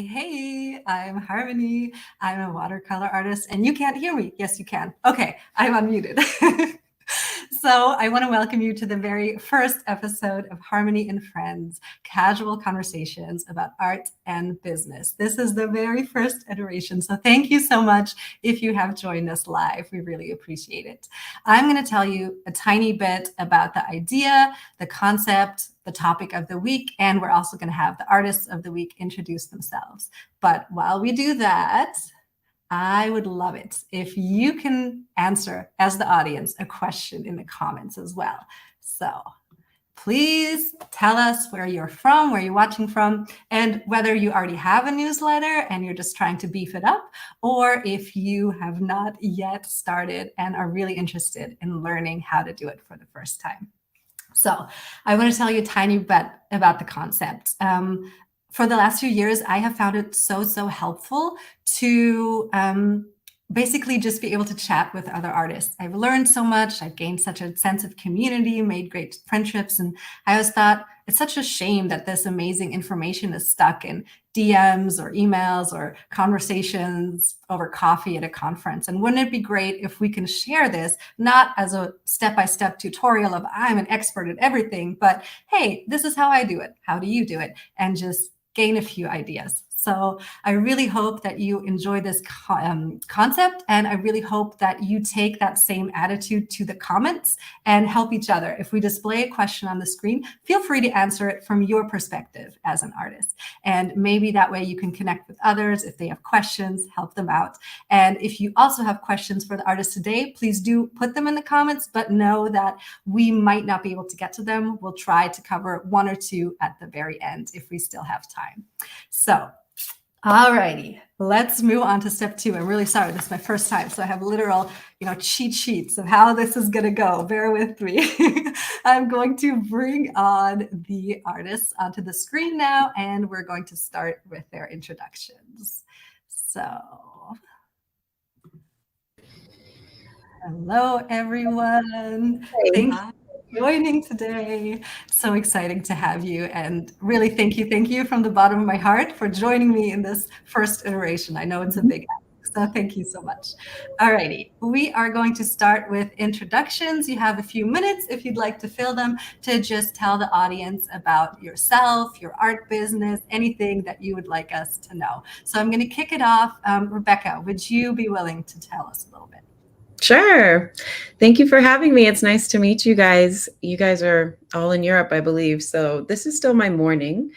Hey, I'm Harmony. I'm a watercolor artist, and you can't hear me. Yes, you can. Okay, I'm unmuted. So, I want to welcome you to the very first episode of Harmony and Friends, casual conversations about art and business. This is the very first iteration. So, thank you so much if you have joined us live. We really appreciate it. I'm going to tell you a tiny bit about the idea, the concept, the topic of the week, and we're also going to have the artists of the week introduce themselves. But while we do that, I would love it if you can answer, as the audience, a question in the comments as well. So please tell us where you're from, where you're watching from, and whether you already have a newsletter and you're just trying to beef it up, or if you have not yet started and are really interested in learning how to do it for the first time. So I want to tell you a tiny bit about the concept. For the last few years, I have found it so helpful to basically just be able to chat with other artists. I've learned so much. I've gained such a sense of community, made great friendships. And I always thought it's such a shame that this amazing information is stuck in DMs or emails or conversations over coffee at a conference. And wouldn't it be great if we can share this, not as a step-by-step tutorial of I'm an expert at everything, but hey, this is how I do it. How do you do it? And just gain a few ideas. So I really hope that you enjoy this concept, and I really hope that you take that same attitude to the comments and help each other. If we display a question on the screen, feel free to answer it from your perspective as an artist. And maybe that way you can connect with others. If they have questions, help them out. And if you also have questions for the artist today, please do put them in the comments, but know that we might not be able to get to them. We'll try to cover one or two at the very end if we still have time. So, alrighty, let's move on to step 2. I'm really sorry, this is my first time, so I have literal, cheat sheets of how this is gonna go. Bear with me. I'm going to bring on the artists onto the screen now, and we're going to start with their introductions. So, hello, everyone. Thank you for joining today. So exciting to have you, and really thank you from the bottom of my heart for joining me in this first iteration. I know it's a big ask, so thank you so much. Alrighty, we are going to start with introductions. You have a few minutes if you'd like to fill them to just tell the audience about yourself, your art business, anything that you would like us to know. So I'm going to kick it off. Rebecca, would you be willing to tell us a little bit? Sure. Thank you for having me. It's nice to meet you guys. You guys are all in Europe, I believe. So this is still my morning.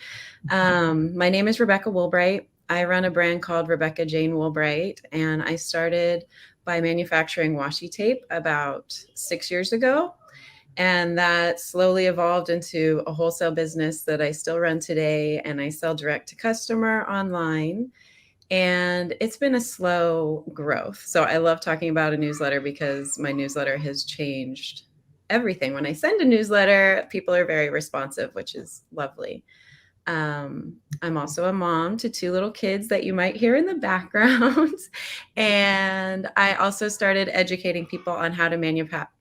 My name is Rebecca Woolbright. I run a brand called Rebecca Jane Woolbright, and I started by manufacturing washi tape about 6 years ago. And that slowly evolved into a wholesale business that I still run today, and I sell direct to customer online. And it's been a slow growth. So I love talking about a newsletter because my newsletter has changed everything. When I send a newsletter, people are very responsive, which is lovely. I'm also a mom to 2 little kids that you might hear in the background. And I also started educating people on how to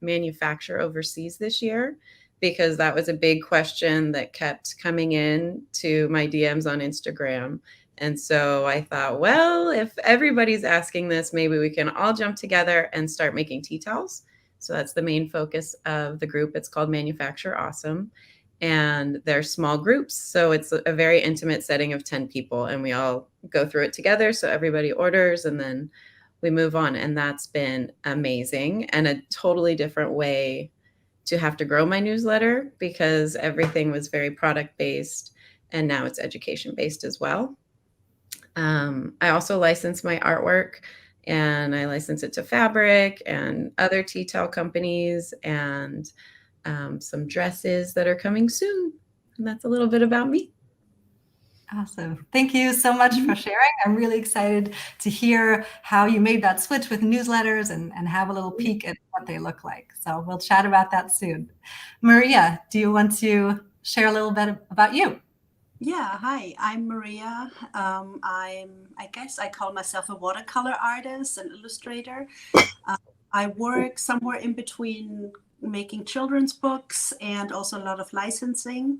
manufacture overseas this year, because that was a big question that kept coming in to my DMs on Instagram. And so I thought, well, if everybody's asking this, maybe we can all jump together and start making tea towels. So that's the main focus of the group. It's called Manufacture Awesome. And they're small groups. So it's a very intimate setting of 10 people, and we all go through it together. So everybody orders and then we move on. And that's been amazing, and a totally different way to have to grow my newsletter, because everything was very product based and now it's education based as well. I also license my artwork, and I license it to Fabric and other tea towel companies, and some dresses that are coming soon. And that's a little bit about me. Awesome. Thank you so much for sharing. I'm really excited to hear how you made that switch with newsletters and have a little peek at what they look like. So we'll chat about that soon. Maria, do you want to share a little bit about you? Yeah, hi, I'm Maria. I guess I call myself a watercolor artist and illustrator. I work somewhere in between making children's books and also a lot of licensing.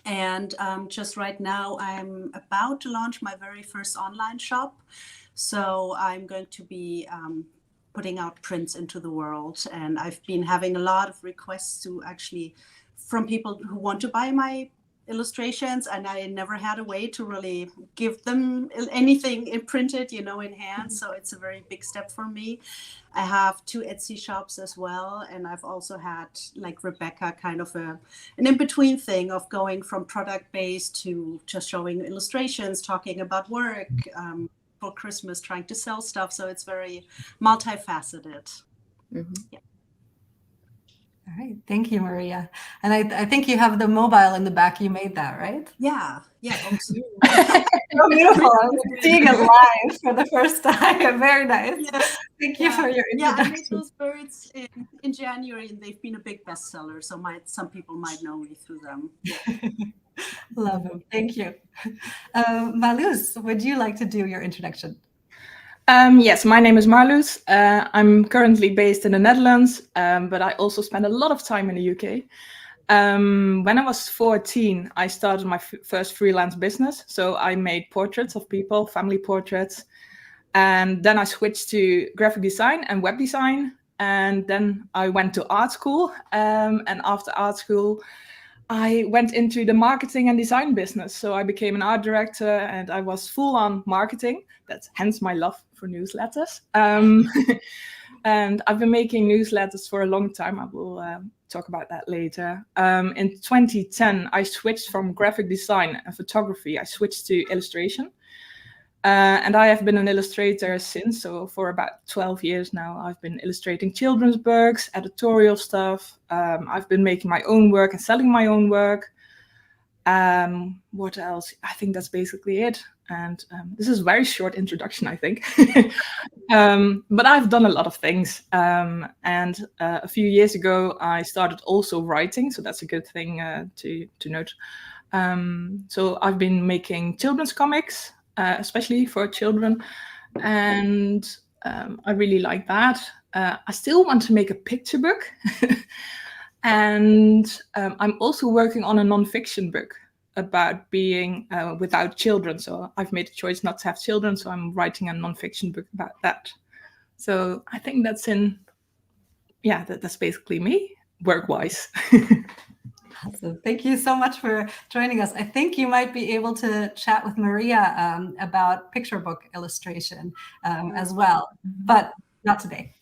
And just right now, I'm about to launch my very first online shop. So I'm going to be putting out prints into the world. And I've been having a lot of requests to actually from people who want to buy my illustrations, and I never had a way to really give them anything printed, in hand. So it's a very big step for me. I have 2 Etsy shops as well, and I've also had, like Rebecca, kind of an in-between thing of going from product-based to just showing illustrations, talking about work, for Christmas, trying to sell stuff. So it's very multifaceted. Mhm. Yeah. All right. Thank you, Maria. And I think you have the mobile in the back. You made that, right? Yeah. Oh, so So beautiful. I'm seeing it live for the first time. Very nice. yeah. Thank you for your Yeah, I made introduction. those birds in January, and they've been a big bestseller. So some people might know me through them. Yeah. Love them. Thank you. Marlus, would you like to do your introduction? Yes, my name is Marlus. I'm currently based in the Netherlands, but I also spend a lot of time in the UK. When I was 14, I started my first freelance business. So I made portraits of people, family portraits. And then I switched to graphic design and web design. And then I went to art school. And after art school, I went into the marketing and design business. So I became an art director and I was full on marketing. That's hence my love for newsletters. And I've been making newsletters for a long time. I will talk about that later. In 2010, I switched from graphic design and photography. I switched to illustration. And I have been an illustrator since. So for about 12 years now, I've been illustrating children's books, editorial stuff. I've been making my own work and selling my own work. What else? I think that's basically it. And this is a very short introduction, I think. But I've done a lot of things. And a few years ago, I started also writing. So that's a good thing to note. So I've been making children's comics, especially for children. And I really like that. I still want to make a picture book. And I'm also working on a nonfiction book about being without children. So I've made a choice not to have children. So I'm writing a nonfiction book about that. So I think that's that's basically me, work-wise. Awesome. Thank you so much for joining us. I think you might be able to chat with Maria about picture book illustration as well, but not today,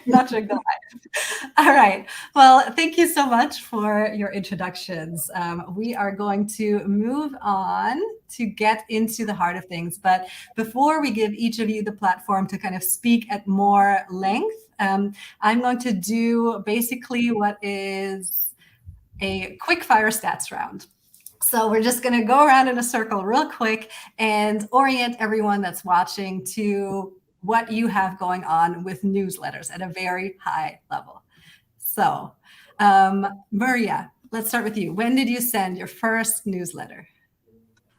not during the live. All right. Well, thank you so much for your introductions. We are going to move on to get into the heart of things. But before we give each of you the platform to kind of speak at more length, I'm going to do basically what is a quick fire stats round. So we're just going to go around in a circle real quick and orient everyone that's watching to what you have going on with newsletters at a very high level. So Maria, let's start with you. When did you send your first newsletter?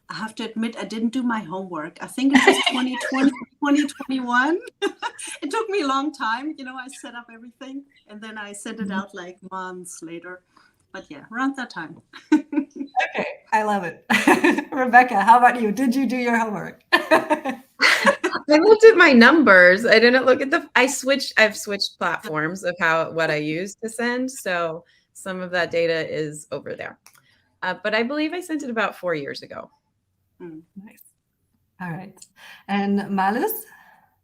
I have to admit, I didn't do my homework. I think it was 2020, 2021. It took me a long time. I set up everything and then I sent it out like months later. But yeah, around that time. Okay, I love it. Rebecca, how about you? Did you do your homework? I looked at my numbers. I didn't look at I've switched platforms of what I use to send. So some of that data is over there. But I believe I sent it about 4 years ago. Nice. All right. And Marlus?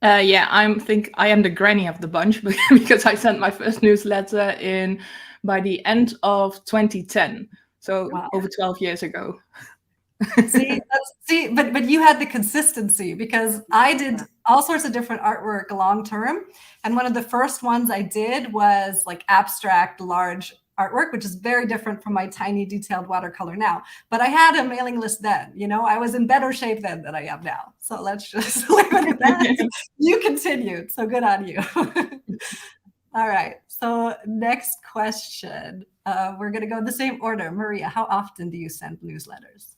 I am the granny of the bunch because I sent my first newsletter by the end of 2010. So Wow. over 12 years ago. But you had the consistency because I did all sorts of different artwork long term. And one of the first ones I did was like abstract, large artwork, which is very different from my tiny detailed watercolor now. But I had a mailing list then, I was in better shape then than I am now. So let's just leave it at that. You continued. So good on you. All right. So next question. We're going to go in the same order. Maria, how often do you send newsletters?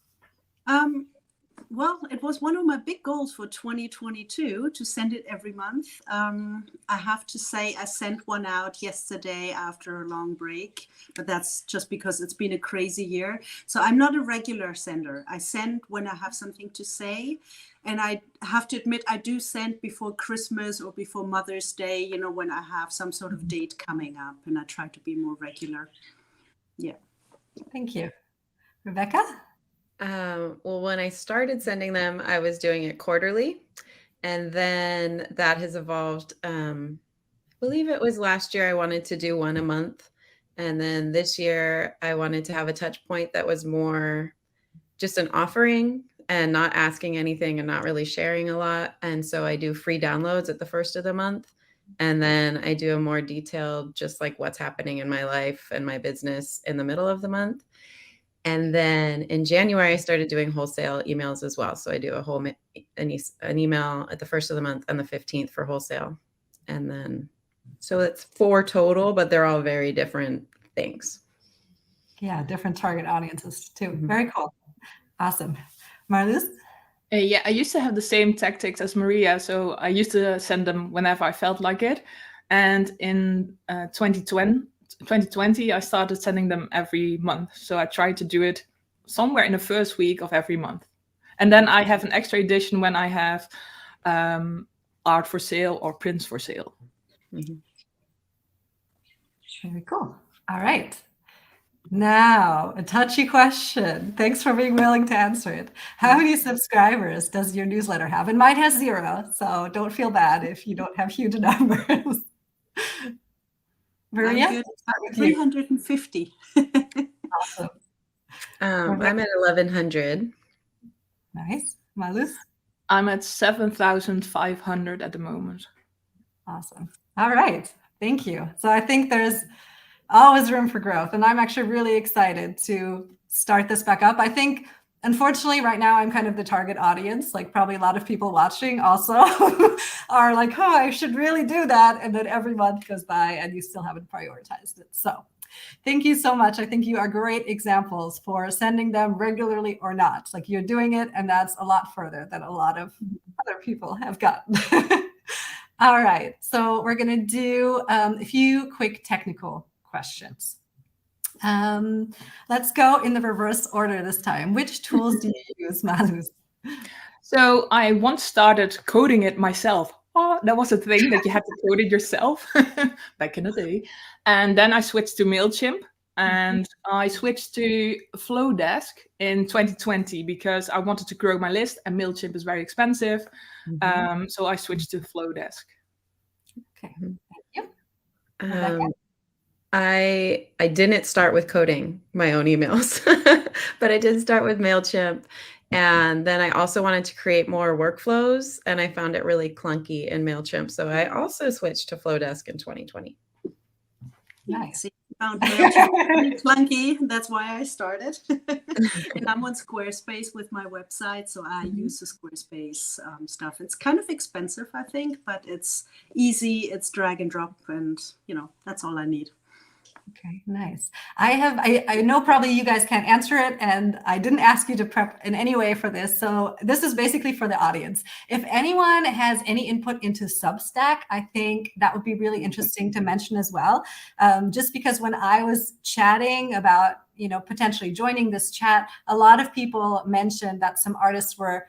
Well, it was one of my big goals for 2022 to send it every month. I have to say I sent one out yesterday after a long break, but that's just because it's been a crazy year. So I'm not a regular sender. I send when I have something to say. And I have to admit, I do send before Christmas or before Mother's Day, you know, when I have some sort of date coming up, and I try to be more regular. Yeah. Thank you. Rebecca? Well, when I started sending them, I was doing it quarterly. And then that has evolved. I believe it was last year I wanted to do one a month. And then this year I wanted to have a touch point that was more just an offering and not asking anything and not really sharing a lot. And so I do free downloads at the first of the month. And then I do a more detailed, just like what's happening in my life and my business in the middle of the month. And then in January, I started doing wholesale emails as well. So I do an email at the first of the month and the 15th for wholesale. And then, so it's 4 total, but they're all very different things. Yeah, different target audiences too. Very cool. Awesome. Marlus? Yeah, I used to have the same tactics as Maria. So I used to send them whenever I felt like it. And in 2020, I started sending them every month. So I tried to do it somewhere in the first week of every month. And then I have an extra edition when I have art for sale or prints for sale. Very cool. All right. Now, a touchy question. Thanks for being willing to answer it. How many subscribers does your newsletter have? And mine has 0, so don't feel bad if you don't have huge numbers. Maria? I'm good. 350. Awesome. I'm at 1,100. Nice. Marlus? I'm at 7,500 at the moment. Awesome. All right. Thank you. So I think there's always room for growth. And I'm actually really excited to start this back up. I think, unfortunately, right now, I'm kind of the target audience. Like probably a lot of people watching also are like, oh, I should really do that. And then every month goes by and you still haven't prioritized it. So thank you so much. I think you are great examples for sending them regularly or not. Like you're doing it, and that's a lot further than a lot of other people have gotten. All right. So we're going to do a few quick technical questions. Let's go in the reverse order this time. Which tools do you use, Marlus? So I once started coding it myself. Oh, that was a thing that you had to code it yourself back in the day. And then I switched to MailChimp, and I switched to Flowdesk in 2020 because I wanted to grow my list, and MailChimp is very expensive. So I switched to Flowdesk. Okay, thank you. I didn't start with coding my own emails, but I did start with MailChimp. And then I also wanted to create more workflows, and I found it really clunky in MailChimp. So I also switched to Flowdesk in 2020. Nice. See, found MailChimp clunky. That's why I started. And I'm on Squarespace with my website, so I use the Squarespace stuff. It's kind of expensive, I think, but it's easy. It's drag and drop, and that's all I need. Okay, nice. I know probably you guys can't answer it, and I didn't ask you to prep in any way for this. So this is basically for the audience. If anyone has any input into Substack, I think that would be really interesting to mention as well. Just because when I was chatting about, potentially joining this chat, a lot of people mentioned that some artists were,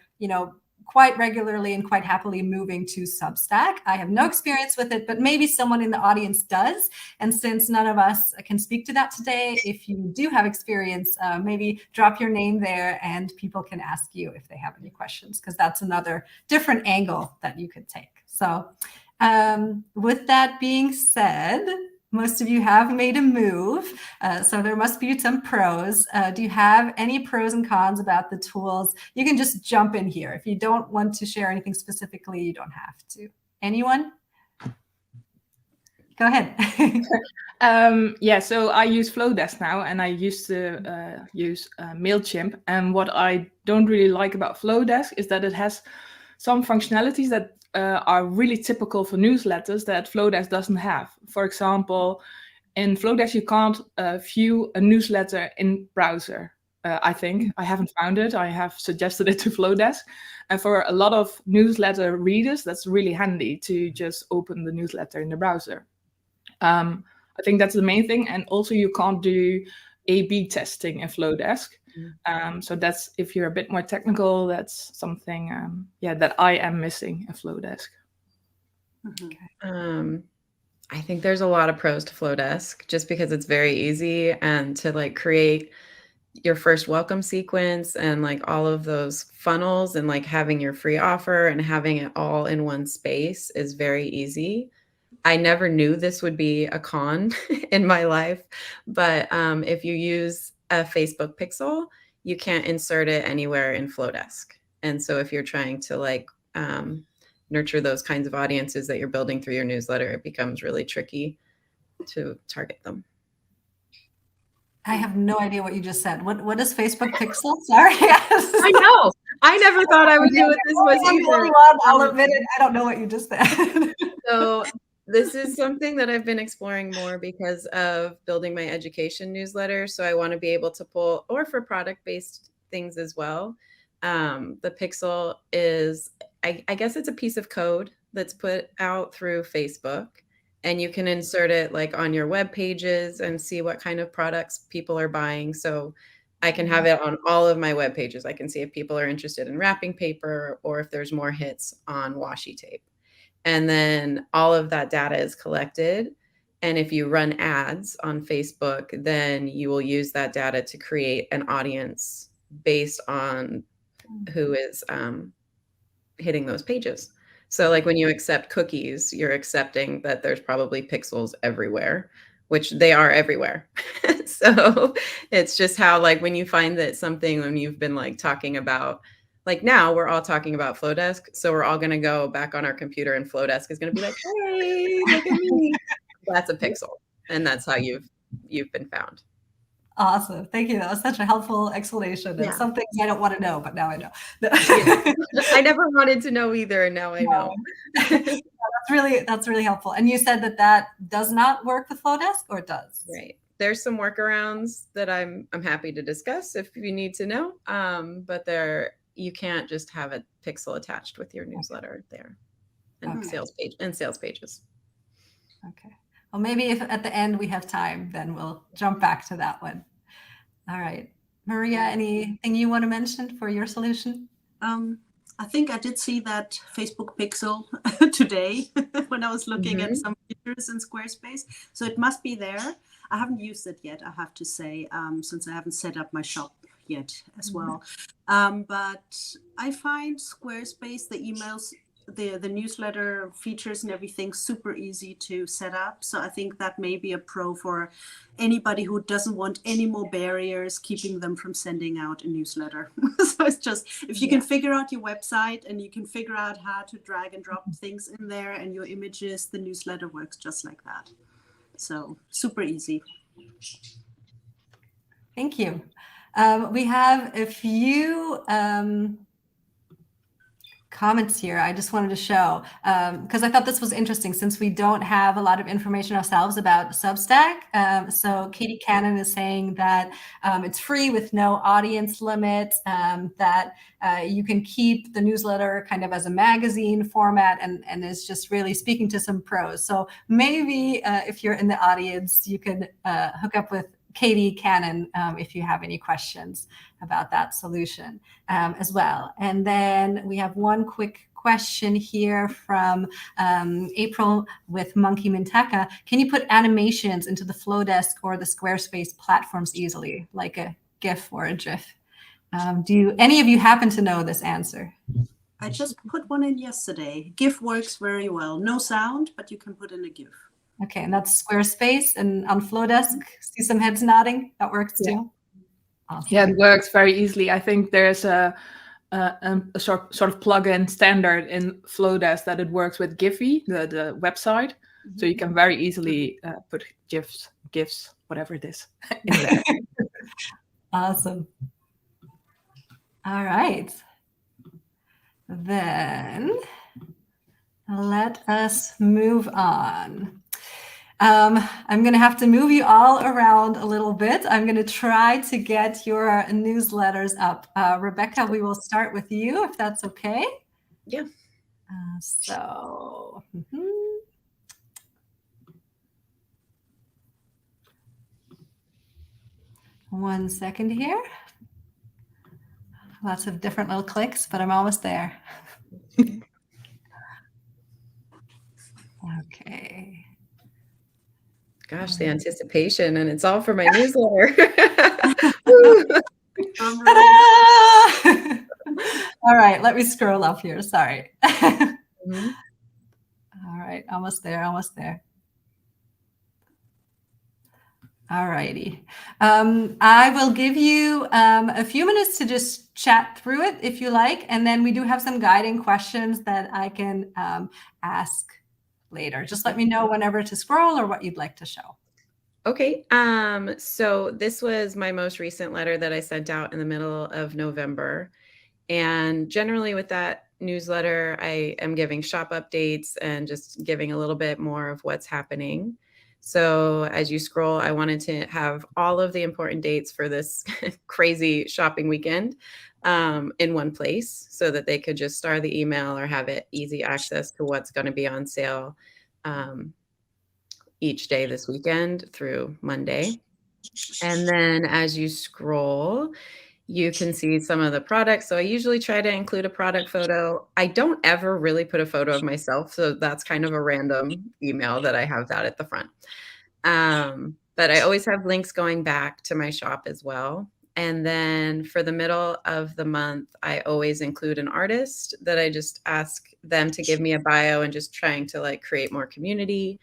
quite regularly and quite happily moving to Substack. I have no experience with it, but maybe someone in the audience does. And since none of us can speak to that today, if you do have experience, maybe drop your name there and people can ask you if they have any questions, because that's another different angle that you could take. So with that being said, most of you have made a move, so there must be some pros. Do you have any pros and cons about the tools? You can just jump in here. If you don't want to share anything specifically, you don't have to. Anyone? Go ahead. So I use Flowdesk now, and I used to use MailChimp. And what I don't really like about Flowdesk is that it has some functionalities that are really typical for newsletters that Flowdesk doesn't have. For example, in Flowdesk, you can't view a newsletter in browser. I think. I haven't found it. I have suggested it to Flowdesk. And for a lot of newsletter readers, that's really handy to just open the newsletter in the browser. I think that's the main thing. And also you can't do A/B testing in Flowdesk. So that's, if you're a bit more technical, that's something that I am missing in Flowdesk. I think there's a lot of pros to Flowdesk just because it's very easy, and to like create your first welcome sequence and like all of those funnels and like having your free offer and having it all in one space is very easy. I never knew this would be a con in my life, but if you use a Facebook pixel, you can't insert it anywhere in Flowdesk. And so if you're trying to like nurture those kinds of audiences that you're building through your newsletter, it becomes really tricky to target them. I have no idea what you just said. What is Facebook Pixel? Sorry. I know. I never thought I would do it this way either. I'll admit it. I don't know what you just said. So this is something that I've been exploring more because of building my education newsletter. So I want to be able to pull, or for product-based things as well. The pixel is, I guess it's a piece of code that's put out through Facebook, and you can insert it like on your web pages and see what kind of products people are buying. So I can have it on all of my web pages. I can see if people are interested in wrapping paper or if there's more hits on washi tape. And then all of that data is collected. And if you run ads on Facebook, then you will use that data to create an audience based on who is hitting those pages. So like when you accept cookies, you're accepting that there's probably pixels everywhere, which they are everywhere. So it's just how, like, when you find that something, when you've been like talking about, like now we're all talking about Flowdesk. So we're all going to go back on our computer and Flowdesk is going to be like, hey, look at me. That's a pixel. And that's how you've been found. Awesome. Thank you. That was such a helpful explanation. Yeah. Some things I don't want to know, but now I know. I never wanted to know either, and now I know. That's really helpful. And you said that does not work with Flowdesk, or it does? Right. There's some workarounds that I'm happy to discuss if you need to know. But you can't just have a pixel attached with your newsletter there, and sales pages. Okay. Well, maybe if at the end we have time, then we'll jump back to that one. All right. Maria, anything you want to mention for your solution? I think I did see that Facebook pixel today when I was looking at some features in Squarespace. So it must be there. I haven't used it yet, I have to say, since I haven't set up my shop yet as well. But I find Squarespace, the emails, the newsletter features and everything super easy to set up. So I think that may be a pro for anybody who doesn't want any more barriers keeping them from sending out a newsletter. So it's just, if you can figure out your website and you can figure out how to drag and drop things in there and your images, the newsletter works just like that. So super easy. Thank you. We have a few comments here I just wanted to show, because I thought this was interesting since we don't have a lot of information ourselves about Substack. So Katie Cannon is saying that it's free with no audience limit, that you can keep the newsletter kind of as a magazine format, and is just really speaking to some pros. So maybe if you're in the audience, you can hook up with Katie Cannon if you have any questions about that solution as well. And then we have one quick question here from April with Monkey Mintaka. Can you put animations into the Flowdesk or the Squarespace platforms easily, like a GIF or a GIF? Do any of you happen to know this answer? I just put one in yesterday. GIF works very well. No sound, but you can put in a GIF. Okay, and that's Squarespace, and on Flowdesk, see some heads nodding. That works too. Awesome. Yeah, it works very easily. I think there's a sort of plugin standard in Flowdesk that it works with Giphy, the website, so you can very easily put GIFs, whatever it is, in there. Awesome. All right. Then let us move on. I'm going to have to move you all around a little bit. I'm going to try to get your newsletters up. Rebecca, we will start with you, if that's okay. Yeah. One second here. Lots of different little clicks, but I'm almost there. Okay. Gosh, the anticipation, and it's all for my newsletter. All right, let me scroll up here. Sorry. Mhm. All right, almost there, almost there. All righty. I will give you a few minutes to just chat through it if you like, and then we do have some guiding questions that I can ask later. Just let me know whenever to scroll or what you'd like to show. Okay. So this was my most recent letter that I sent out in the middle of November. And generally with that newsletter, I am giving shop updates and just giving a little bit more of what's happening. So as you scroll, I wanted to have all of the important dates for this crazy shopping weekend in one place so that they could just star the email or have it easy access to what's going to be on sale each day this weekend through Monday. And then as you scroll, you can see some of the products. So I usually try to include a product photo. I don't ever really put a photo of myself. So that's kind of a random email that I have that at the front. But I always have links going back to my shop as well. And then for the middle of the month, I always include an artist that I just ask them to give me a bio and just trying to like create more community.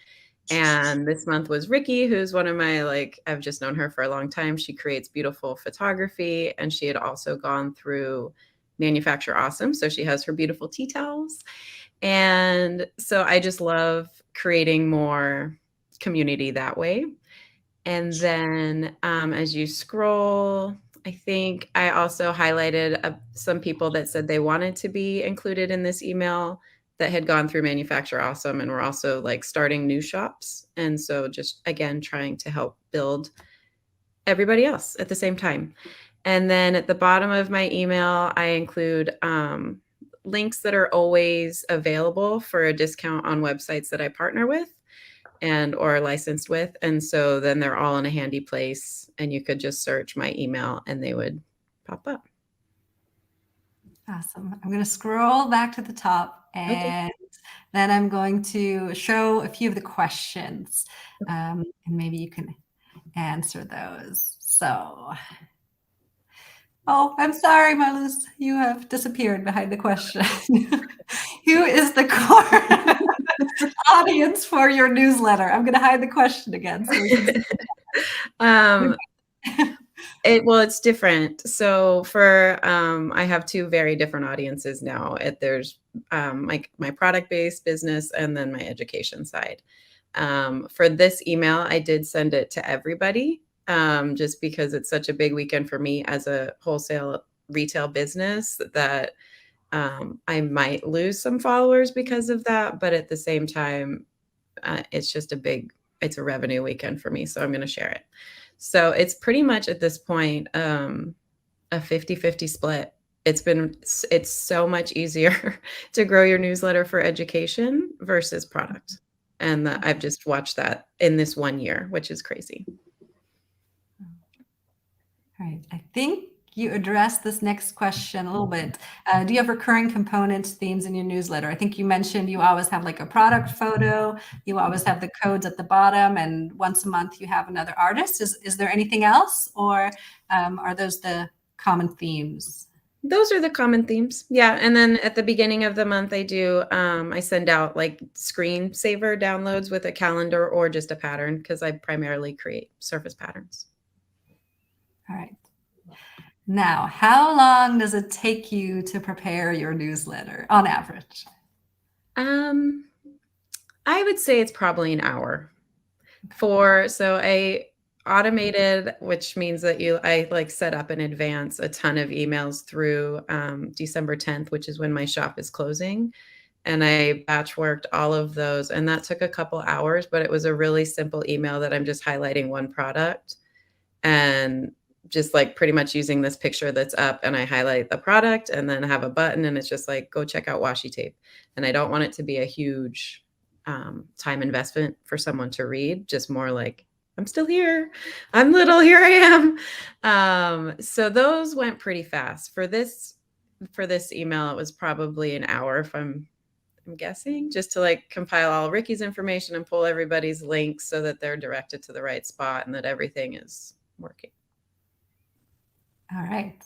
And this month was Ricky, who's one of my, I've just known her for a long time. She creates beautiful photography, and she had also gone through Manufacture Awesome. So she has her beautiful tea towels. And so I just love creating more community that way. And then as you scroll, I think I also highlighted some people that said they wanted to be included in this email that had gone through Manufacture Awesome and were also like starting new shops. And so just, again, trying to help build everybody else at the same time. And then at the bottom of my email, I include links that are always available for a discount on websites that I partner with and or licensed with. And so then they're all in a handy place and you could just search my email and they would pop up. Awesome. I'm going to scroll back to the top and then I'm going to show a few of the questions and maybe you can answer those. So, oh, I'm sorry, Marlus, you have disappeared behind the question. Who is the core audience for your newsletter? I'm going to hide the question again. So we can well, it's different. So for I have two very different audiences now. There's my product-based business and then my education side. For this email, I did send it to everybody just because it's such a big weekend for me as a wholesale retail business that I might lose some followers because of that. But at the same time, it's just it's a revenue weekend for me. So I'm going to share it. So it's pretty much at this point a 50-50 split. It's so much easier to grow your newsletter for education versus product. And I've just watched that in this 1 year, which is crazy. All right. I think you addressed this next question a little bit. Do you have recurring components, themes in your newsletter? I think you mentioned you always have like a product photo, you always have the codes at the bottom, and once a month you have another artist. Is there anything else, or are those the common themes? Those are the common themes. Yeah. And then at the beginning of the month, I send out like screensaver downloads with a calendar or just a pattern because I primarily create surface patterns. All right. Now, how long does it take you to prepare your newsletter on average? I would say it's probably an hour. So I automated, which means that I set up in advance a ton of emails through December 10th, which is when my shop is closing. and I batch worked all of those. And that took a couple hours, but it was a really simple email that I'm just highlighting one product and just like pretty much using this picture that's up, and I highlight the product and then have a button, and it's just like, go check out washi tape. And I don't want it to be a huge time investment for someone to read, just more like, I'm still here. I'm little, here I am. So those went pretty fast. For this email, it was probably an hour, if I'm guessing, just to like compile all Ricky's information and pull everybody's links so that they're directed to the right spot and that everything is working. All right.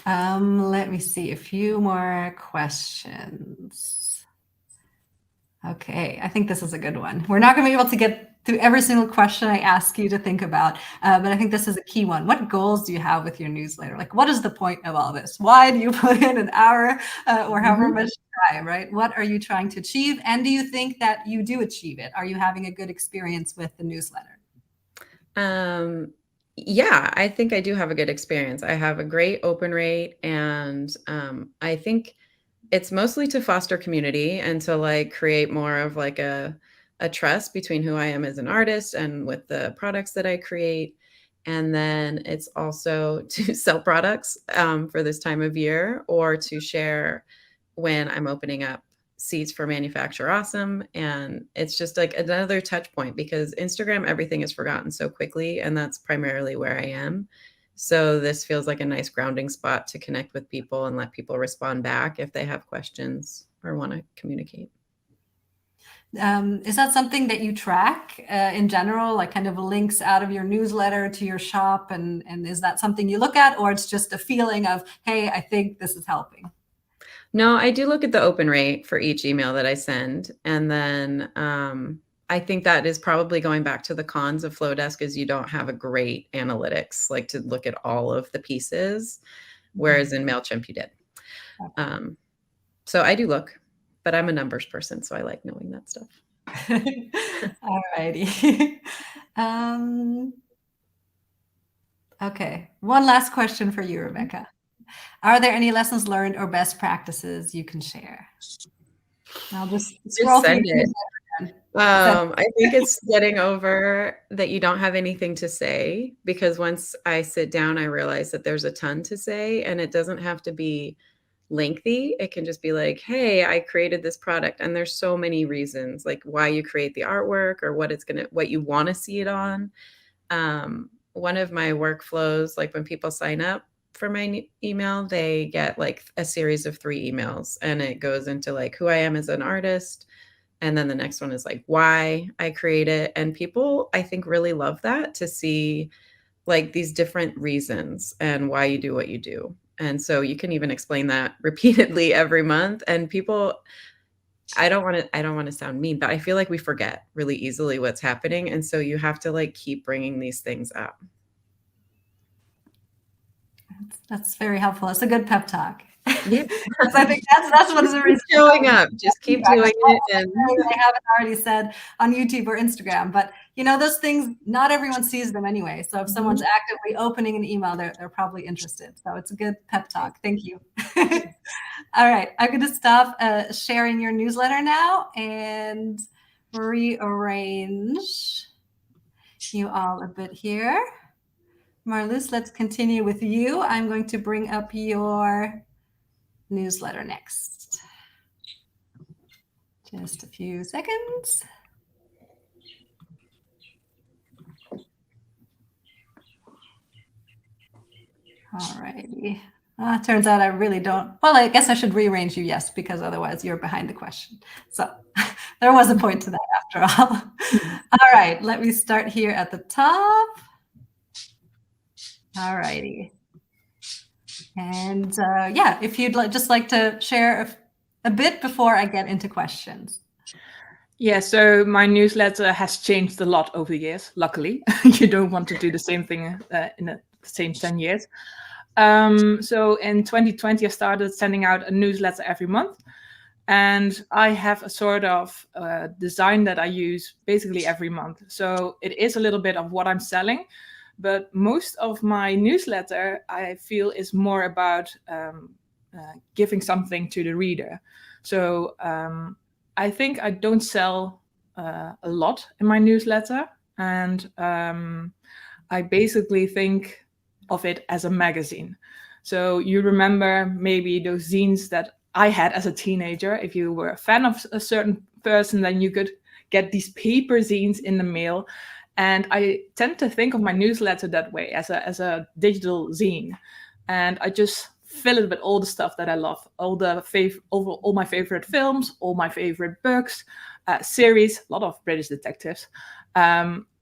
Let me see a few more questions. Okay, I think this is a good one. We're not going to be able to get through every single question I ask you to think about, but I think this is a key one. What goals do you have with your newsletter? Like, what is the point of all this? Why do you put in an hour or however much time, right? What are you trying to achieve? And do you think that you do achieve it? Are you having a good experience with the newsletter? Yeah, I think I do have a good experience. I have a great open rate, and I think it's mostly to foster community and to like create more of like a trust between who I am as an artist and with the products that I create. And then it's also to sell products for this time of year, or to share when I'm opening up seats for Manufacture Awesome. And it's just like another touch point, because Instagram, everything is forgotten so quickly, and that's primarily where I am. So this feels like a nice grounding spot to connect with people and let people respond back if they have questions or want to communicate. Is that something that you track in general, like kind of links out of your newsletter to your shop? And is that something you look at, or it's just a feeling of, hey, I think this is helping? No, I do look at the open rate for each email that I send. And then I think that is probably going back to the cons of Flowdesk, is you don't have a great analytics, like to look at all of the pieces, whereas in MailChimp you did. So I do look, but I'm a numbers person, so I like knowing that stuff. All righty. Okay, one last question for you, Rebecca. Are there any lessons learned or best practices you can share? I'll just scroll send through. it. I think it's getting over that you don't have anything to say, because once I sit down, I realize that there's a ton to say, and it doesn't have to be lengthy. It can just be like, hey, I created this product, and there's so many reasons, like why you create the artwork or what you want to see it on. One of my workflows, like when people sign up for my email, they get like a series of 3 emails, and it goes into like who I am as an artist. And then the next one is like why I create it. And people, I think, really love that, to see like these different reasons and why you do what you do. And so you can even explain that repeatedly every month. And people, I don't want to sound mean, but I feel like we forget really easily what's happening. And so you have to like keep bringing these things up. That's very helpful. It's a good pep talk. Yeah. I think that's what is really showing up. Just keep doing it. And I haven't already said on YouTube or Instagram, but you know, those things, not everyone sees them anyway. So if someone's actively opening an email, they're probably interested. So it's a good pep talk. Thank you. All right, I'm going to stop sharing your newsletter now and rearrange you all a bit here. Marlus, let's continue with you. I'm going to bring up your newsletter next. Just a few seconds. All righty. Turns out I really don't. Well, I guess I should rearrange you, yes, because otherwise you're behind the question. So there was a point to that after all. All right, let me start here at the top. All righty. And yeah, if you'd just like to share a bit before I get into questions. Yeah, so my newsletter has changed a lot over the years, luckily. You don't want to do the same thing in the same 10 years. So in 2020, I started sending out a newsletter every month. And I have a sort of design that I use basically every month. So it is a little bit of what I'm selling. But most of my newsletter, I feel, is more about giving something to the reader. So I think I don't sell a lot in my newsletter, and I basically think of it as a magazine. So you remember maybe those zines that I had as a teenager. If you were a fan of a certain person, then you could get these paper zines in the mail. And I tend to think of my newsletter that way, as a digital zine. And I just fill it with all the stuff that I love, all my favorite films, all my favorite books, series, a lot of British detectives.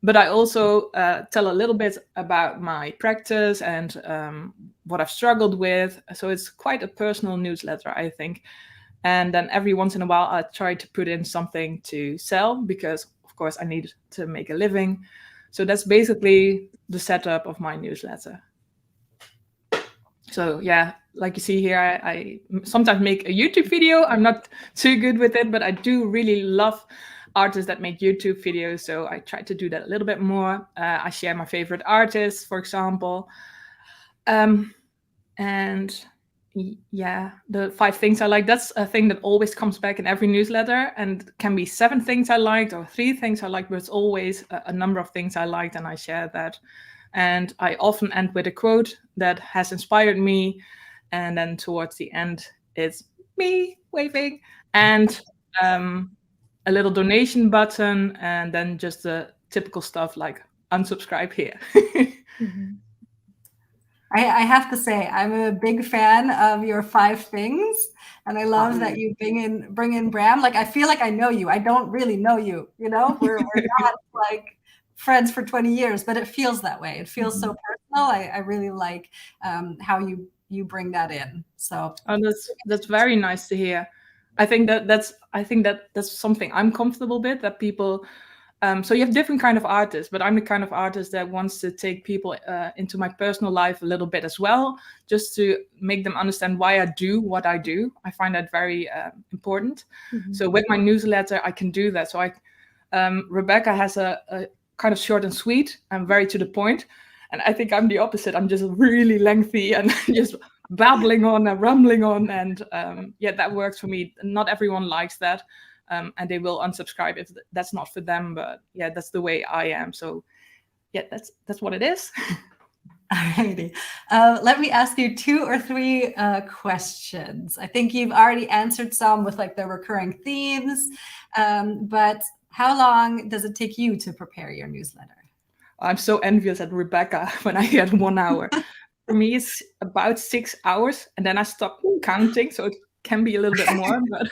But I also tell a little bit about my practice and what I've struggled with. So it's quite a personal newsletter, I think. And then every once in a while, I try to put in something to sell because, of course, I need to make a living. So that's basically the setup of my newsletter. So yeah, like you see here, I sometimes make a YouTube video. I'm not too good with it, but I do really love artists that make YouTube videos. So I try to do that a little bit more. I share my favorite artists, for example. And yeah, the 5 things I like, that's a thing that always comes back in every newsletter, and can be 7 things I liked or 3 things I liked, but it's always a number of things I liked, and I share that. And I often end with a quote that has inspired me, and then towards the end it's me waving and a little donation button, and then just the typical stuff like unsubscribe here. Mm-hmm. I have to say, I'm a big fan of your 5 things, and I love that you bring in Bram. Like, I feel like I know you. I don't really know you. You know, we're not like friends for 20 years, but it feels that way. It feels so personal. I really like how you bring that in. So that's very nice to hear. I think that's something I'm comfortable with, that people. So you have different kind of artists, but I'm the kind of artist that wants to take people into my personal life a little bit as well, just to make them understand why I do what I do. I find that very important. Mm-hmm. So with my newsletter, I can do that. So Rebecca has a kind of short and sweet and very to the point. And I think I'm the opposite. I'm just really lengthy and just babbling on and rambling on. And yeah, that works for me. Not everyone likes that. And they will unsubscribe if that's not for them. But yeah, that's the way I am. So yeah, that's what it is. Alrighty. Let me ask you 2 or 3 questions. I think you've already answered some with like the recurring themes, but how long does it take you to prepare your newsletter? I'm so envious at Rebecca when I get 1 hour. For me, it's about 6 hours, and then I stop counting, so it can be a little bit more, but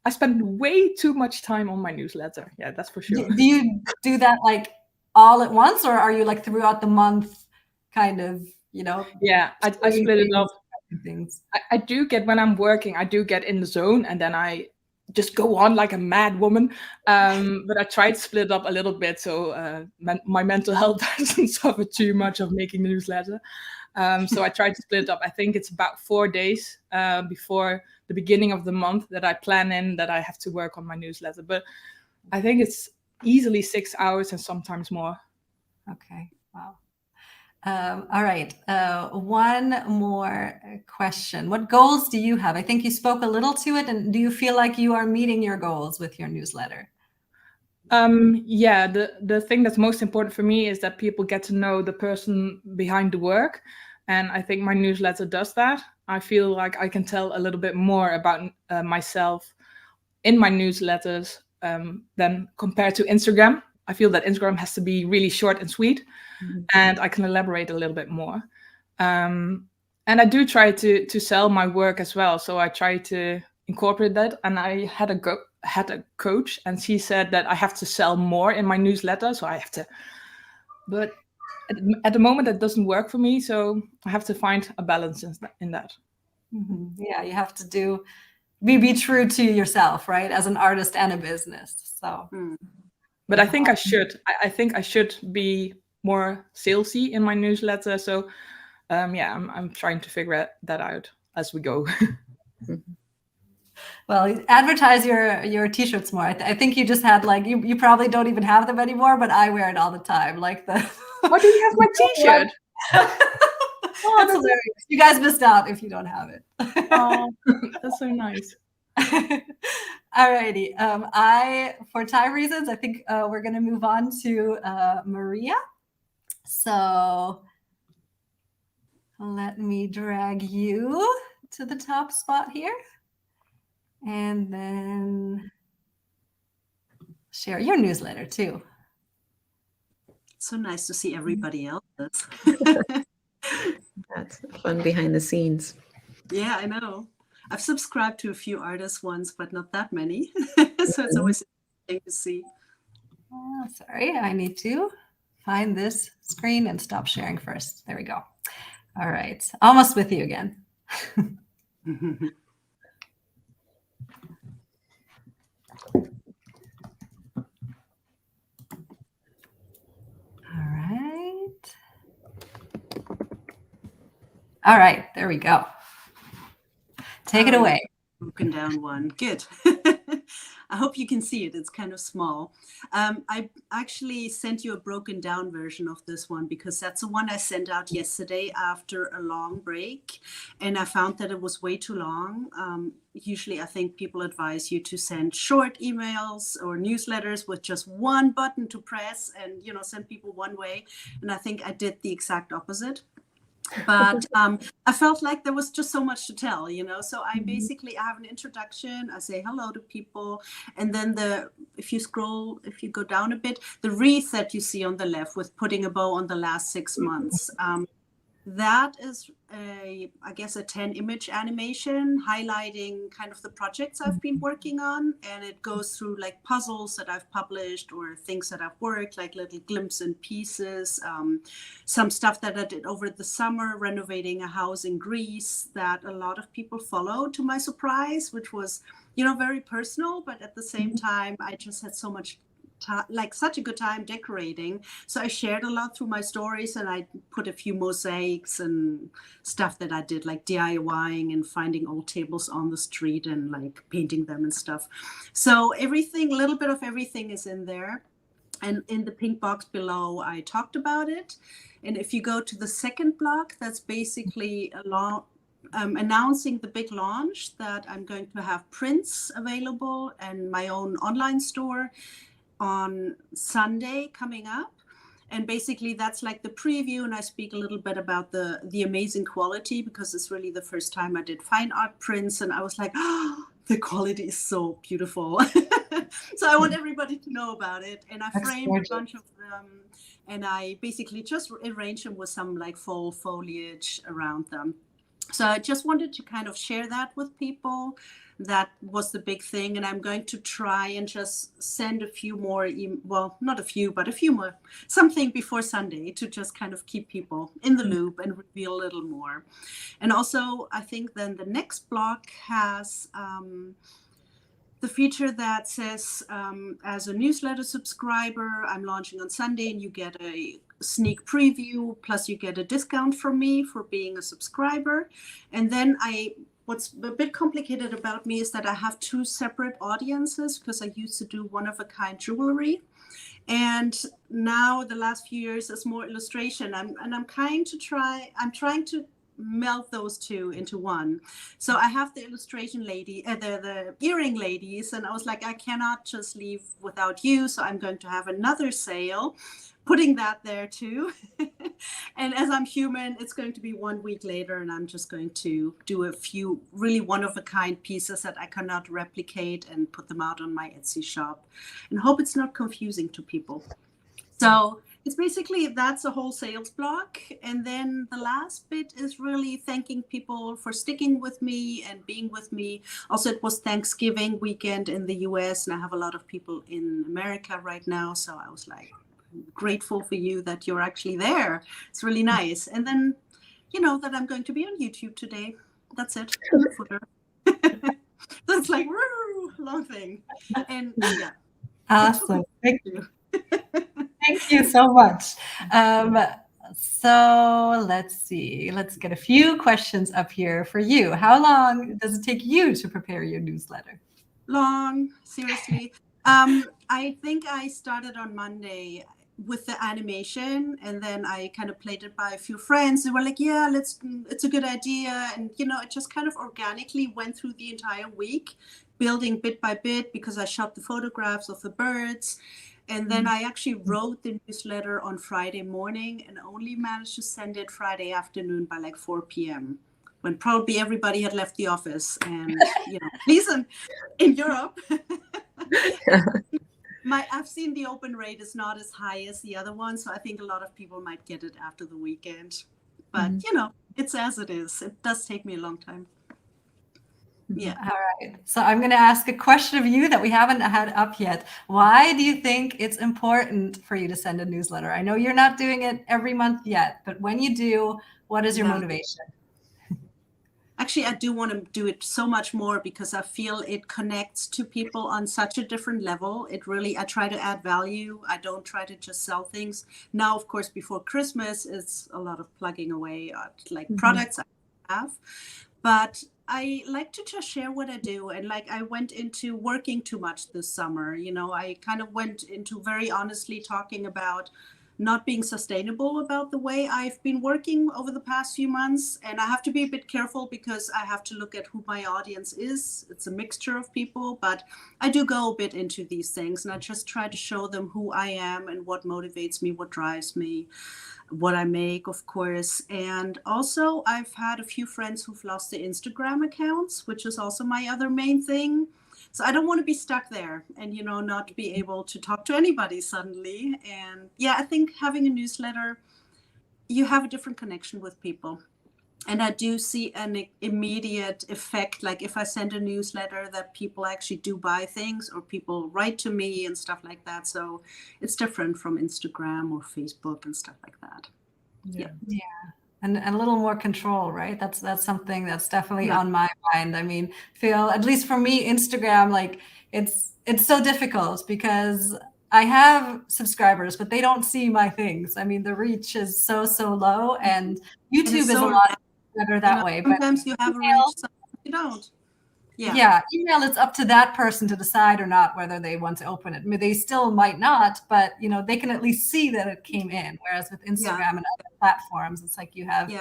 I spend way too much time on my newsletter. Yeah, that's for sure. Do you do that like all at once, or are you like throughout the month kind of, you know? Yeah, I split it up. I do get, when I'm working, I do get in the zone, and then I just go on like a mad woman. But I try to split it up a little bit so my mental health doesn't suffer too much of making the newsletter. So I try to split it up. I think it's about 4 days before the beginning of the month that I plan in that I have to work on my newsletter. But I think it's easily 6 hours and sometimes more. Okay. Wow. All right. One more question. What goals do you have? I think you spoke a little to it. And do you feel like you are meeting your goals with your newsletter? Yeah, the thing that's most important for me is that people get to know the person behind the work. And I think my newsletter does that. I feel like I can tell a little bit more about myself in my newsletters than compared to Instagram. I feel that Instagram has to be really short and sweet, and I can elaborate a little bit more. And I do try to sell my work as well. So I try to incorporate that. And I had a coach, and she said that I have to sell more in my newsletter. So I have to, but at the moment that doesn't work for me. So I have to find a balance in that. Mm-hmm. Yeah, you have to be true to yourself, right? As an artist and a business. So, but I think I should. I think I should be more salesy in my newsletter. So, yeah, I'm trying to figure that out as we go. Well, advertise your t-shirts more. I think you just had like you probably don't even have them anymore, but I wear it all the time. Like the why do you have my t-shirt? Oh, That's hilarious. You guys missed out if you don't have it. oh, that's so nice. Alrighty. For time reasons, I think we're going to move on to Maria. So let me drag you to the top spot here. And then share your newsletter too. So nice to see everybody else's. That's fun behind the scenes. Yeah, I know. I've subscribed to a few artist ones, but not that many. So it's always interesting to see. Oh, sorry, I need to find this screen and stop sharing first. There we go. All right, almost with you again. All right, there we go. Take it away. Broken down one. Good. I hope you can see it. It's kind of small. I actually sent you a broken down version of this one because that's the one I sent out yesterday after a long break. And I found that it was way too long. Usually I think people advise you to send short emails or newsletters with just one button to press and, you know, send people one way. And I think I did the exact opposite. But I felt like there was just so much to tell, you know, so I basically have an introduction. I say hello to people. And then if you go down a bit, the wreath that you see on the left with putting a bow on the last 6 months, that is I guess a 10 image animation highlighting kind of the projects I've been working on. And it goes through like puzzles that I've published or things that I've worked, like little glimpses and pieces, some stuff that I did over the summer, renovating a house in Greece that a lot of people followed, to my surprise, which was, you know, very personal. But at the same time, I just had so much such a good time decorating. So I shared a lot through my stories, and I put a few mosaics and stuff that I did, like DIYing and finding old tables on the street and like painting them and stuff. So everything, a little bit of everything is in there. And in the pink box below, I talked about it. And if you go to the second block, that's basically announcing the big launch that I'm going to have prints available and my own online store on Sunday coming up. And basically that's like the preview, and I speak a little bit about the amazing quality, because it's really the first time I did fine art prints, and I was like, oh, the quality is so beautiful. So I want everybody to know about it. And I framed a bunch of them, and I basically just arranged them with some like fall foliage around them. So I just wanted to kind of share that with people. That was the big thing. And I'm going to try and just send a few more, well, not a few, but a few more, something before Sunday to just kind of keep people in the loop and reveal a little more. And also, I think then the next block has the feature that says, as a newsletter subscriber, I'm launching on Sunday, and you get a sneak preview, plus you get a discount from me for being a subscriber. And then what's a bit complicated about me is that I have two separate audiences, because I used to do one-of-a-kind jewelry. And now the last few years is more illustration. I'm trying to melt those two into one. So I have the illustration lady, the earring ladies, and I was like, I cannot just leave without you. So I'm going to have another sale, putting that there too. And as I'm human, it's going to be 1 week later, and I'm just going to do a few really one-of-a-kind pieces that I cannot replicate and put them out on my Etsy shop, and hope it's not confusing to people. So it's basically, that's a whole sales block. And then the last bit is really thanking people for sticking with me and being with me. Also, it was Thanksgiving weekend in the US, and I have a lot of people in America right now. So I was like, grateful for you that you're actually there. It's really nice. And then, you know, that I'm going to be on YouTube today. That's it. That's like, woo, long thing. And yeah. Awesome. Thank you. Thank you so much. So let's see. Let's get a few questions up here for you. How long does it take you to prepare your newsletter? Long, seriously. I think I started on Monday. with the animation, and then I kind of played it by a few friends. They were like, yeah, it's a good idea. And, you know, it just kind of organically went through the entire week, building bit by bit, because I shot the photographs of the birds. And then I actually wrote the newsletter on Friday morning and only managed to send it Friday afternoon by like 4 p.m. when probably everybody had left the office. And, you know, at least in Europe, I've seen the open rate is not as high as the other one. So I think a lot of people might get it after the weekend. But, you know, it's as it is. It does take me a long time. Yeah. All right. So I'm going to ask a question of you that we haven't had up yet. Why do you think it's important for you to send a newsletter? I know you're not doing it every month yet, but when you do, what is your motivation? Actually, I do want to do it so much more because I feel it connects to people on such a different level. I try to add value. I don't try to just sell things. Now, of course, before Christmas, it's a lot of plugging away at products I have. But I like to just share what I do. And like I went into working too much this summer. You know, I kind of went into very honestly talking about not being sustainable about the way I've been working over the past few months. And I have to be a bit careful because I have to look at who my audience is. It's a mixture of people, but I do go a bit into these things and I just try to show them who I am and what motivates me, what drives me, what I make, of course. And also I've had a few friends who've lost their Instagram accounts, which is also my other main thing. So I don't want to be stuck there and, you know, not be able to talk to anybody suddenly. And yeah, I think having a newsletter, you have a different connection with people. And I do see an immediate effect. Like if I send a newsletter that people actually do buy things or people write to me and stuff like that. So it's different from Instagram or Facebook and stuff like that. Yeah. And a little more control, right? That's something that's definitely on my mind. I mean, at least for me, Instagram, like it's so difficult because I have subscribers, but they don't see my things. I mean, the reach is so low, and YouTube is a lot better that way. Sometimes you have a reach, sometimes you don't. Yeah, email, it's up to that person to decide or not whether they want to open it. I mean, they still might not, but you know, they can at least see that it came in. Whereas with Instagram and other platforms, it's like you have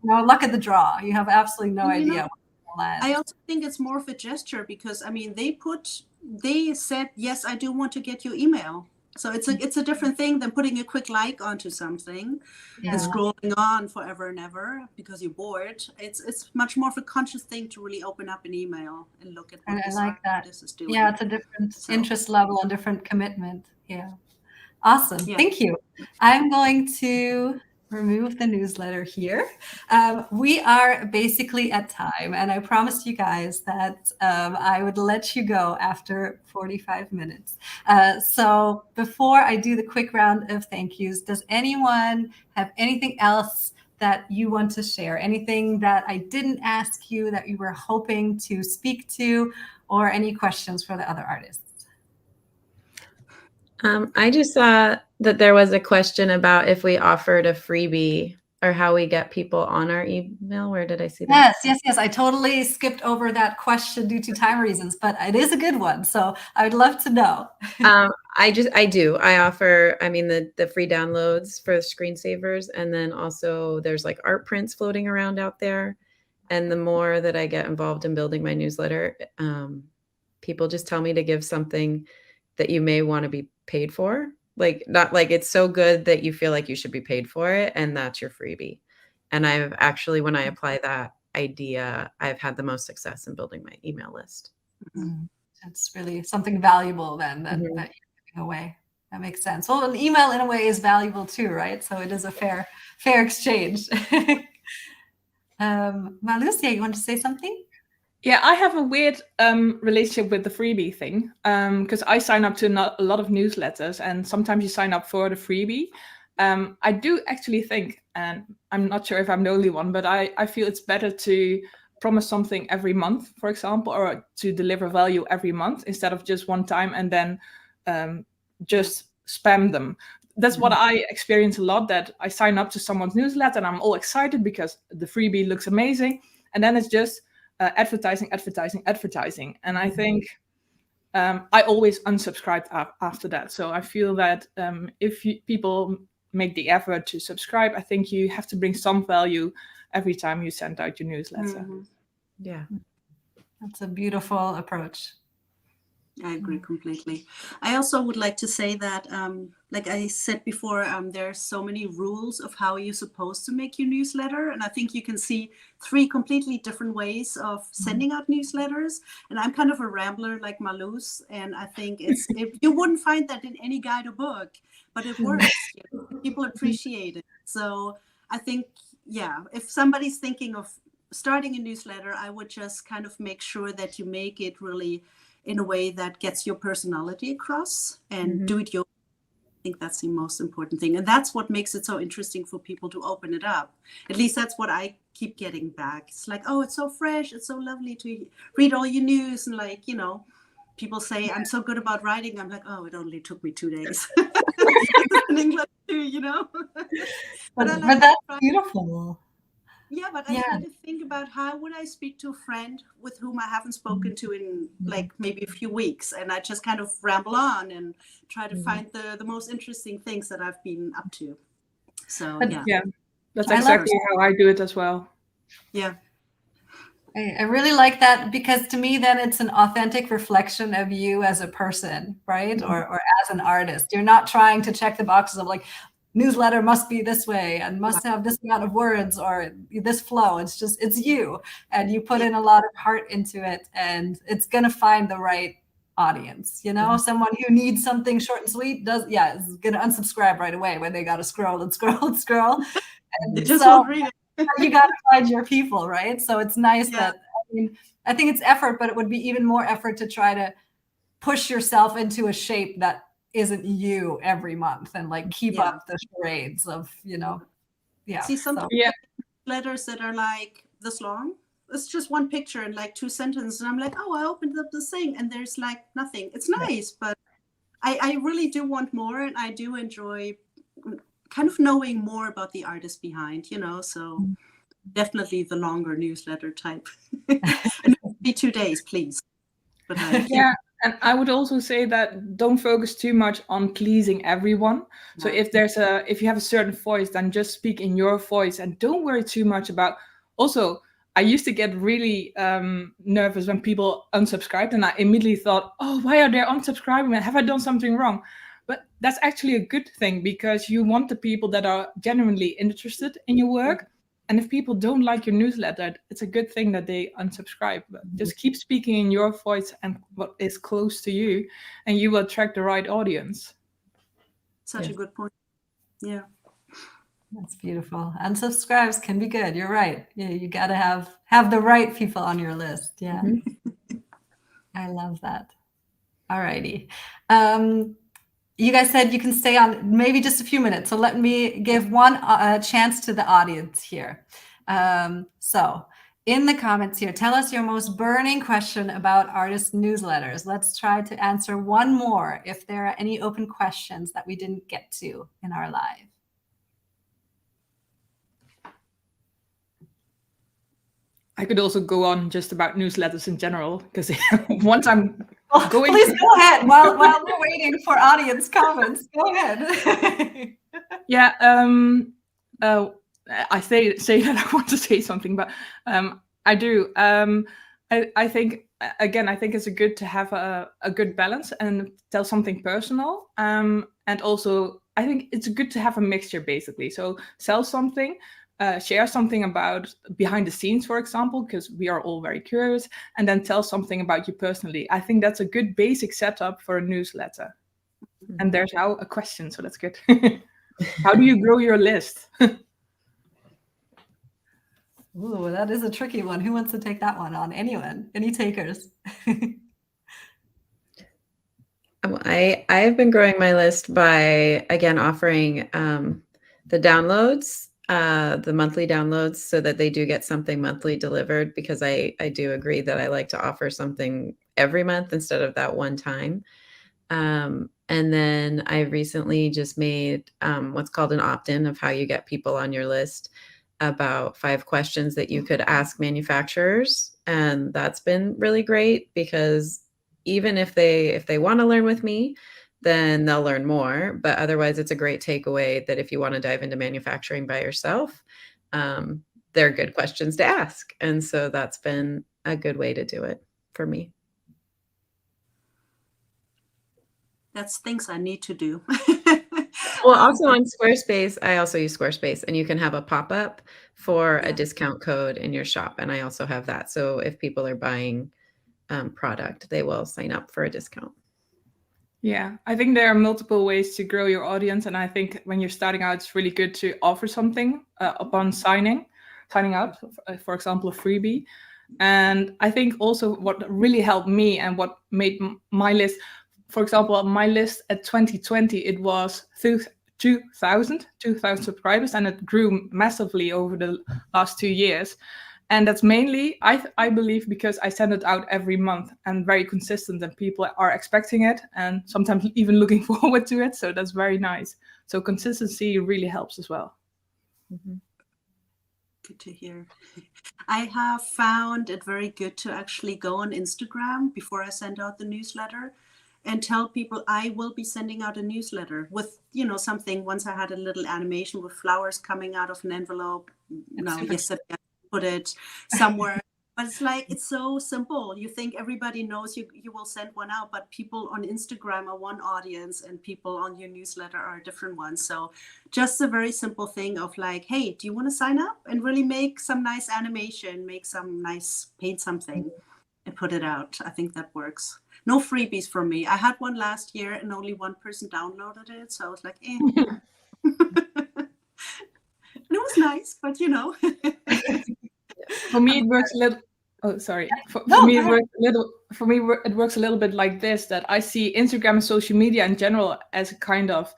luck of the draw. You have absolutely no idea. I also think it's more of a gesture because I mean they said, yes, I do want to get your email. So it's a different thing than putting a quick like onto something and scrolling on forever and ever because you're bored. It's much more of a conscious thing to really open up an email and look at what this is doing. Yeah, it's a different interest level and different commitment. Yeah. Awesome. Yeah. Thank you. I'm going to remove the newsletter here. We are basically at time, and I promised you guys that I would let you go after 45 minutes. So before I do the quick round of thank yous, does anyone have anything else that you want to share? Anything that I didn't ask you that you were hoping to speak to, or any questions for the other artists? I just saw that there was a question about if we offered a freebie or how we get people on our email. Where did I see that? Yes. I totally skipped over that question due to time reasons, but it is a good one. So I would love to know. I offer, I mean, the free downloads for screensavers. And then also there's like art prints floating around out there. And the more that I get involved in building my newsletter, people just tell me to give something that you may want to be paid for. Like, not like it's so good that you feel like you should be paid for it. And that's your freebie. And I've actually, when I apply that idea, I've had the most success in building my email list. That's really something valuable then that you're giving away. That makes sense. Well, an email in a way is valuable too, right? So it is a fair exchange. Marlus, you want to say something? Yeah, I have a weird relationship with the freebie thing because I sign up to a lot of newsletters, and sometimes you sign up for the freebie. I do actually think, and I'm not sure if I'm the only one, but I feel it's better to promise something every month, for example, or to deliver value every month instead of just one time and then just spam them. That's what I experience a lot, that I sign up to someone's newsletter and I'm all excited because the freebie looks amazing. And then it's just advertising. And I think I always unsubscribed after that. So I feel that if people make the effort to subscribe, I think you have to bring some value every time you send out your newsletter. Mm-hmm. Yeah. That's a beautiful approach. I agree completely. I also would like to say that, like I said before, there are so many rules of how you're supposed to make your newsletter. And I think you can see 3 completely different ways of sending out newsletters. And I'm kind of a rambler like Marlus. And I think you wouldn't find that in any guide or book, but it works. People appreciate it. So I think, yeah, if somebody's thinking of starting a newsletter, I would just kind of make sure that you make it really in a way that gets your personality across and do it your way. I think that's the most important thing. And that's what makes it so interesting for people to open it up. At least that's what I keep getting back. It's like, oh, it's so fresh. It's so lovely to read all your news. And like, people say, I'm so good about writing. I'm like, oh, it only took me 2 days. In English too, But like that's beautiful. Yeah, but I try to think about how would I speak to a friend with whom I haven't spoken to in like maybe a few weeks, and I just kind of ramble on and try to find the most interesting things that I've been up to. So yeah, that's exactly how I do it as well. Yeah. I really like that, because to me, then it's an authentic reflection of you as a person, right? Or as an artist. You're not trying to check the boxes of like, newsletter must be this way and must have this amount of words or this flow. It's just, it's you. And you put in a lot of heart into it, and it's going to find the right audience. Someone who needs something short and sweet is going to unsubscribe right away when they got to scroll and scroll and scroll. And they just won't read it. You got to find your people, right? So it's nice that, I think it's effort, but it would be even more effort to try to push yourself into a shape that isn't you every month, and like keep up the charades of, See, some letters that are like this long, it's just one picture and like 2 sentences. And I'm like, oh, I opened up this thing and there's like nothing. It's nice, but I really do want more. And I do enjoy kind of knowing more about the artist behind, so definitely the longer newsletter type. And it would be 2 days, please. But and I would also say that don't focus too much on pleasing everyone. So if you have a certain voice, then just speak in your voice and don't worry too much about. Also, I used to get really nervous when people unsubscribed, and I immediately thought, oh, why are they unsubscribing? Have I done something wrong? But that's actually a good thing, because you want the people that are genuinely interested in your work. And if people don't like your newsletter, it's a good thing that they unsubscribe. But just keep speaking in your voice and what is close to you, and you will attract the right audience. Such a good point. Yeah. That's beautiful. Unsubscribes can be good. You're right. Yeah, you got to have the right people on your list. Yeah. I love that. All righty. You guys said you can stay on maybe just a few minutes. So let me give one chance to the audience here. So in the comments here, tell us your most burning question about artist newsletters. Let's try to answer one more if there are any open questions that we didn't get to in our live. I could also go on just about newsletters in general, because once I'm going. Please go ahead while we're waiting for audience comments. Go ahead. Yeah, I say that I want to say something, but I do. I think, again, I think it's good to have a good balance and tell something personal. And also, I think it's good to have a mixture, basically. So sell something, share something about behind the scenes, for example, because we are all very curious, and then tell something about you personally. I think that's a good basic setup for a newsletter. And there's now a question, so that's good. How do you grow your list? Ooh, that is a tricky one. Who wants to take that one on? Anyone? Any takers? I've been growing my list by, again, offering the downloads, the monthly downloads, so that they do get something monthly delivered, because I do agree that I like to offer something every month instead of that one time. And then I recently just made what's called an opt-in of how you get people on your list, about 5 questions that you could ask manufacturers. And that's been really great, because even if they want to learn with me, then they'll learn more. But otherwise, it's a great takeaway that if you want to dive into manufacturing by yourself, they're good questions to ask. And so that's been a good way to do it for me. That's things I need to do. Well, also on Squarespace, I also use Squarespace, and you can have a pop-up for a discount code in your shop. And I also have that. So if people are buying product, they will sign up for a discount. Yeah, I think there are multiple ways to grow your audience. And I think when you're starting out, it's really good to offer something upon signing up, for example, a freebie. And I think also what really helped me and what made my list, for example, my list at 2020, it was 2,000 subscribers, and it grew massively over the last 2 years. And that's mainly, I believe, because I send it out every month and very consistent, and people are expecting it and sometimes even looking forward to it. So that's very nice. So consistency really helps as well. Mm-hmm. Good to hear. I have found it very good to actually go on Instagram before I send out the newsletter and tell people I will be sending out a newsletter with, something. Once I had a little animation with flowers coming out of an envelope. Yesterday I put it somewhere. But it's like, it's so simple. You think everybody knows you will send one out, but people on Instagram are one audience and people on your newsletter are a different one. So just a very simple thing of like, hey, do you want to sign up and really make some nice animation, paint something and put it out? I think that works. No freebies from me. I had one last year and only one person downloaded it. So I was like, eh. And it was nice, but For me, it works a little. Oh, sorry. For me, it works a little bit like this: that I see Instagram and social media in general as a kind of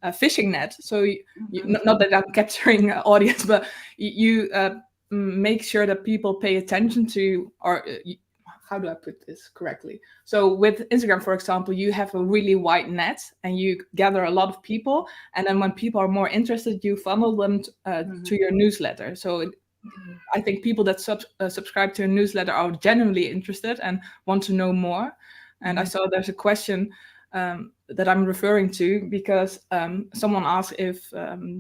a fishing net. So, not that I'm capturing audience, but you make sure that people pay attention to, or how do I put this correctly? So, with Instagram, for example, you have a really wide net, and you gather a lot of people, and then when people are more interested, you funnel them to your newsletter. So I think people that subscribe to a newsletter are genuinely interested and want to know more. And I saw there's a question that I'm referring to because someone asked if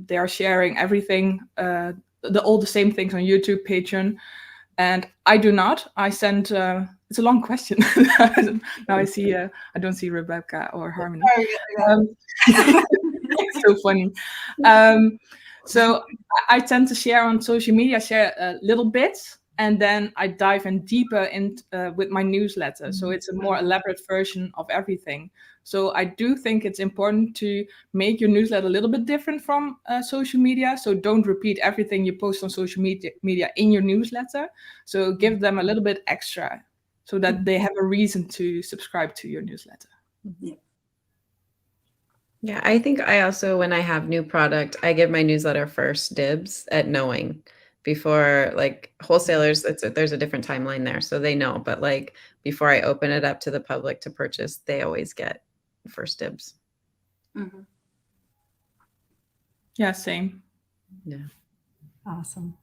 they are sharing everything, all the same things on YouTube, Patreon. And I do not. I send, it's a long question. Now I see, I don't see Rebecca or Harmony. It's so funny. So I tend to share on social media, share little bits, and then I dive in deeper with my newsletter. So it's a more elaborate version of everything. So I do think it's important to make your newsletter a little bit different from social media. So don't repeat everything you post on social media in your newsletter. So give them a little bit extra so that they have a reason to subscribe to your newsletter. Yeah, I think I also, when I have new product, I give my newsletter first dibs at knowing before, like wholesalers, there's a different timeline there. So they know, but like before I open it up to the public to purchase, they always get first dibs. Mm-hmm. Yeah, same. Yeah. Awesome.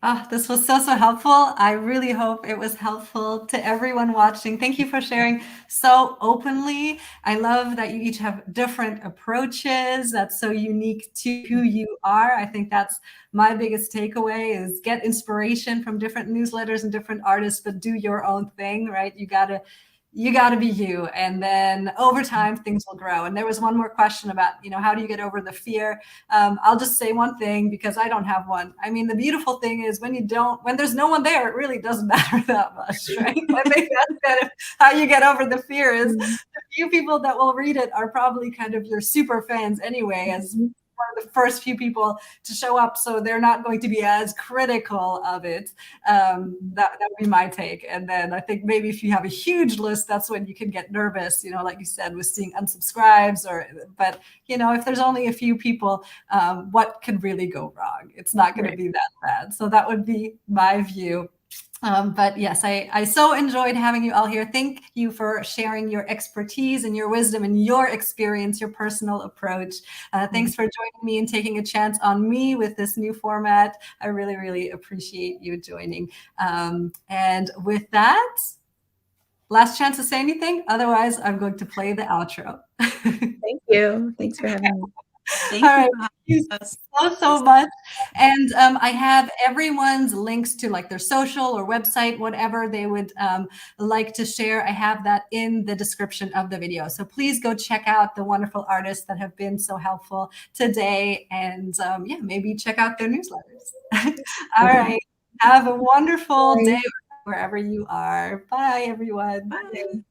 Oh, this was so helpful. I really hope it was helpful to everyone watching. Thank you for sharing so openly. I love that you each have different approaches. That's so unique to who you are. I think that's my biggest takeaway is get inspiration from different newsletters and different artists, but do your own thing, right? You gotta be you. And then over time, things will grow. And there was one more question about, how do you get over the fear? I'll just say one thing because I don't have one. I mean, the beautiful thing is when there's no one there, it really doesn't matter that much, right? I think that's kind of how you get over the fear is the few people that will read it are probably kind of your super fans anyway, as one of the first few people to show up, so they're not going to be as critical of it. That would be my take. And then I think maybe if you have a huge list, that's when you can get nervous, like you said, with seeing unsubscribes but if there's only a few people, what could really go wrong? It's not going to be that bad. So that would be my view. But yes, I so enjoyed having you all here. Thank you for sharing your expertise and your wisdom and your experience, your personal approach. Thanks for joining me and taking a chance on me with this new format. I really, really appreciate you joining. And with that, last chance to say anything? Otherwise, I'm going to play the outro. Thank you. Thanks for having me. Thank All you right. for having Thank you us. so much. And I have everyone's links to like their social or website, whatever they would like to share. I have that in the description of the video. So please go check out the wonderful artists that have been so helpful today. And yeah, maybe check out their newsletters. All right. Have a wonderful day wherever you are. Bye, everyone. Bye.